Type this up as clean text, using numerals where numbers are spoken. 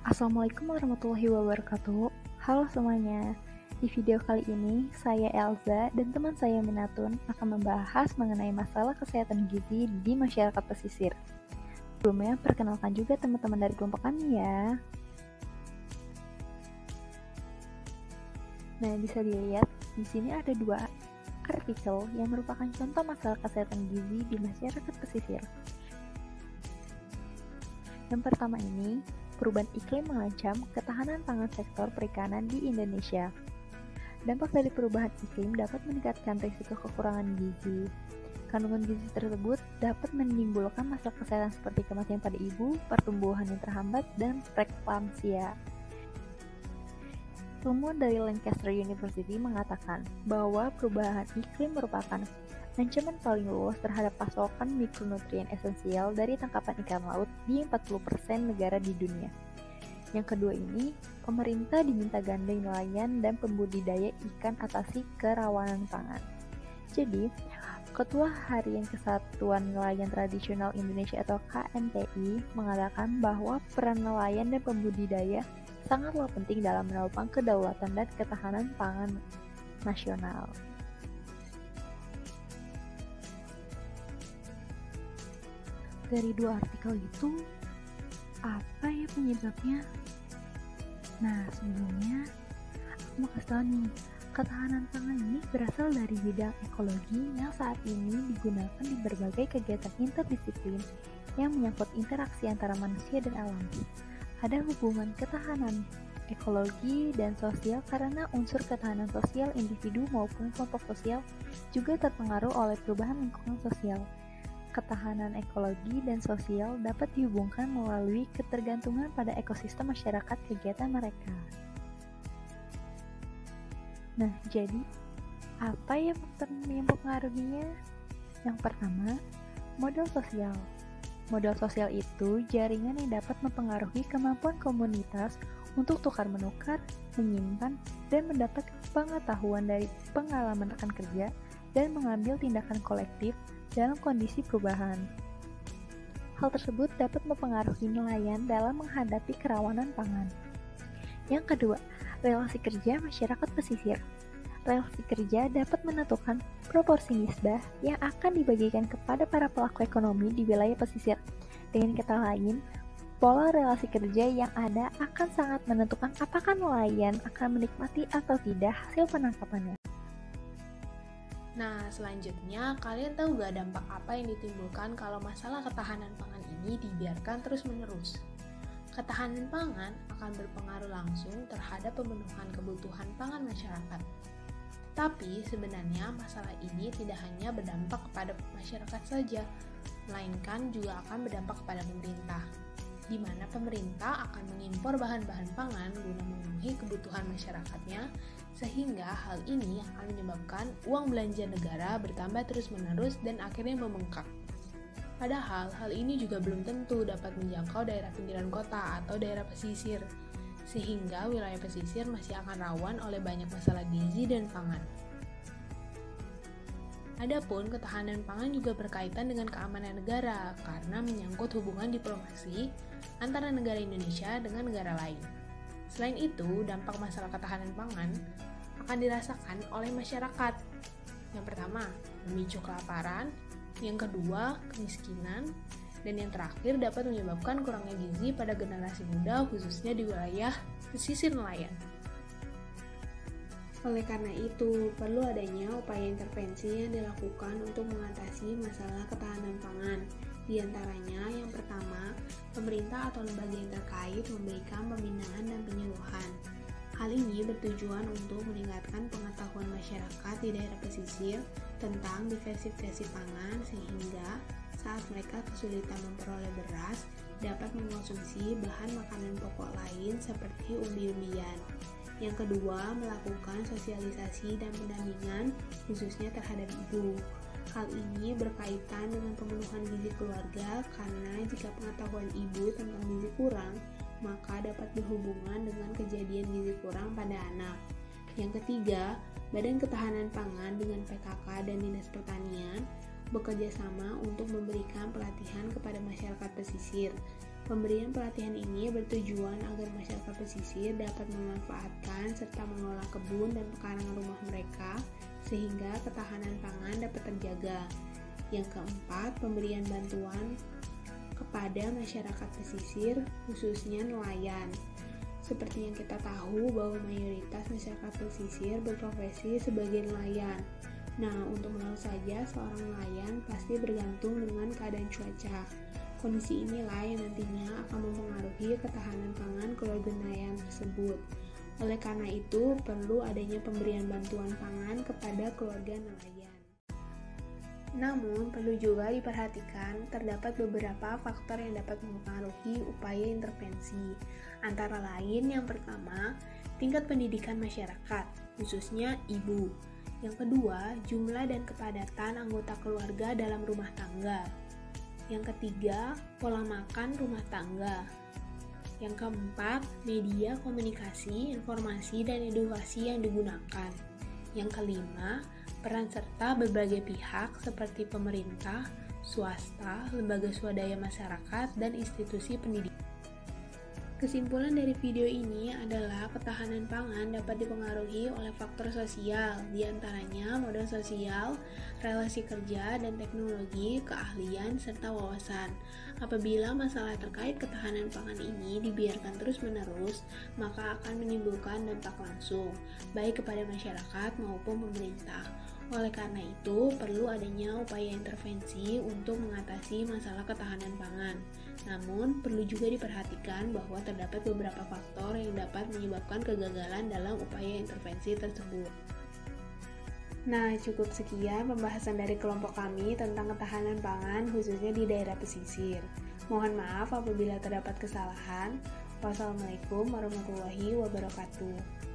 Assalamualaikum warahmatullahi wabarakatuh. Halo semuanya. Di video kali ini, saya Elza dan teman saya Minatun akan membahas mengenai masalah kesehatan gizi di masyarakat pesisir. Sebelumnya, perkenalkan juga teman-teman dari kelompok kami ya. Nah, bisa dilihat di sini ada dua artikel yang merupakan contoh masalah kesehatan gizi di masyarakat pesisir. Yang pertama ini, perubahan iklim mengancam ketahanan pangan sektor perikanan di Indonesia. Dampak dari perubahan iklim dapat meningkatkan risiko kekurangan gizi. Kandungan gizi tersebut dapat menimbulkan masalah kesehatan seperti kematian pada ibu, pertumbuhan yang terhambat, dan preeklamsia. Ilmuwan dari Lancaster University mengatakan bahwa perubahan iklim merupakan ancaman paling luas terhadap pasokan mikronutrien esensial dari tangkapan ikan laut di 40% negara di dunia. Yang kedua ini, pemerintah diminta gandeng nelayan dan pembudidaya ikan atasi kerawanan pangan. Jadi, Ketua Harian Kesatuan Nelayan Tradisional Indonesia atau KNTI mengatakan bahwa peran nelayan dan pembudidaya sangatlah penting dalam menopang kedaulatan dan ketahanan pangan nasional. Dari dua artikel itu, apa ya penyebabnya? Nah, sebelumnya aku mau kasih tahu nih, ketahanan pangan ini berasal dari bidang ekologi yang saat ini digunakan di berbagai kegiatan interdisiplin yang menyangkut interaksi antara manusia dan alam. Ada hubungan ketahanan ekologi dan sosial karena unsur ketahanan sosial individu maupun kelompok sosial juga terpengaruh oleh perubahan lingkungan sosial. Ketahanan ekologi dan sosial dapat dihubungkan melalui ketergantungan pada ekosistem masyarakat kegiatan mereka. Nah, jadi apa yang mempengaruhinya? Yang pertama, modal sosial. Modal sosial itu jaringan yang dapat mempengaruhi kemampuan komunitas untuk tukar-menukar, menyimpan, dan mendapat pengetahuan dari pengalaman rekan kerja dan mengambil tindakan kolektif dalam kondisi perubahan. Hal tersebut dapat mempengaruhi nelayan dalam menghadapi kerawanan pangan. Yang kedua, relasi kerja masyarakat pesisir. Relasi kerja dapat menentukan proporsi nisbah yang akan dibagikan kepada para pelaku ekonomi di wilayah pesisir. Dengan kata lain, pola relasi kerja yang ada akan sangat menentukan apakah nelayan akan menikmati atau tidak hasil penangkapannya. Nah, selanjutnya, kalian tahu gak dampak apa yang ditimbulkan kalau masalah ketahanan pangan ini dibiarkan terus-menerus? Ketahanan pangan akan berpengaruh langsung terhadap pemenuhan kebutuhan pangan masyarakat. Tapi sebenarnya masalah ini tidak hanya berdampak kepada masyarakat saja, melainkan juga akan berdampak kepada pemerintah, di mana pemerintah akan mengimpor bahan-bahan pangan guna memenuhi kebutuhan masyarakatnya, sehingga hal ini akan menyebabkan uang belanja negara bertambah terus-menerus dan akhirnya membengkak. Padahal hal ini juga belum tentu dapat menjangkau daerah pinggiran kota atau daerah pesisir, sehingga wilayah pesisir masih akan rawan oleh banyak masalah gizi dan pangan. Adapun ketahanan pangan juga berkaitan dengan keamanan negara karena menyangkut hubungan diplomasi antara negara Indonesia dengan negara lain. Selain itu, dampak masalah ketahanan pangan akan dirasakan oleh masyarakat. Yang pertama, memicu kelaparan, yang kedua, kemiskinan, dan yang terakhir dapat menyebabkan kurangnya gizi pada generasi muda khususnya di wilayah pesisir nelayan. Oleh karena itu, perlu adanya upaya intervensi yang dilakukan untuk mengatasi masalah ketahanan pangan. Di antaranya, yang pertama, pemerintah atau lembaga yang terkait memberikan pembinaan dan penyuluhan. Hal ini bertujuan untuk meningkatkan pengetahuan masyarakat di daerah pesisir tentang diversifikasi pangan sehingga saat mereka kesulitan memperoleh beras, dapat mengonsumsi bahan makanan pokok lain seperti umbi-umbian. Yang kedua, melakukan sosialisasi dan pendampingan khususnya terhadap ibu. Hal ini berkaitan dengan pemenuhan gizi keluarga karena jika pengetahuan ibu tentang gizi kurang, maka dapat berhubungan dengan kejadian gizi kurang pada anak. Yang ketiga, Badan Ketahanan Pangan dengan PKK dan Dinas Pertanian bekerja sama untuk memberikan pelatihan kepada masyarakat pesisir. Pemberian pelatihan ini bertujuan agar masyarakat pesisir dapat memanfaatkan serta mengelola kebun dan pekarangan rumah mereka sehingga ketahanan pangan dapat terjaga. Yang keempat, pemberian bantuan kepada masyarakat pesisir, khususnya nelayan. Seperti yang kita tahu bahwa mayoritas masyarakat pesisir berprofesi sebagai nelayan. Nah, untuk melaut saja seorang nelayan pasti bergantung dengan keadaan cuaca. Kondisi inilah yang nantinya akan mempengaruhi ketahanan pangan keluarga nelayan tersebut. Oleh karena itu, perlu adanya pemberian bantuan pangan kepada keluarga nelayan. Namun, perlu juga diperhatikan terdapat beberapa faktor yang dapat mempengaruhi upaya intervensi. Antara lain, yang pertama, tingkat pendidikan masyarakat, khususnya ibu. Yang kedua, jumlah dan kepadatan anggota keluarga dalam rumah tangga. Yang ketiga, pola makan rumah tangga. Yang keempat, media komunikasi, informasi, dan edukasi yang digunakan. Yang kelima, peran serta berbagai pihak seperti pemerintah, swasta, lembaga swadaya masyarakat, dan institusi pendidikan. Kesimpulan dari video ini adalah ketahanan pangan dapat dipengaruhi oleh faktor sosial, diantaranya modal sosial, relasi kerja, dan teknologi, keahlian, serta wawasan. Apabila masalah terkait ketahanan pangan ini dibiarkan terus-menerus, maka akan menimbulkan dampak langsung, baik kepada masyarakat maupun pemerintah. Oleh karena itu, perlu adanya upaya intervensi untuk mengatasi masalah ketahanan pangan. Namun, perlu juga diperhatikan bahwa terdapat beberapa faktor yang dapat menyebabkan kegagalan dalam upaya intervensi tersebut. Nah, cukup sekian pembahasan dari kelompok kami tentang ketahanan pangan khususnya di daerah pesisir. Mohon maaf apabila terdapat kesalahan. Wassalamualaikum warahmatullahi wabarakatuh.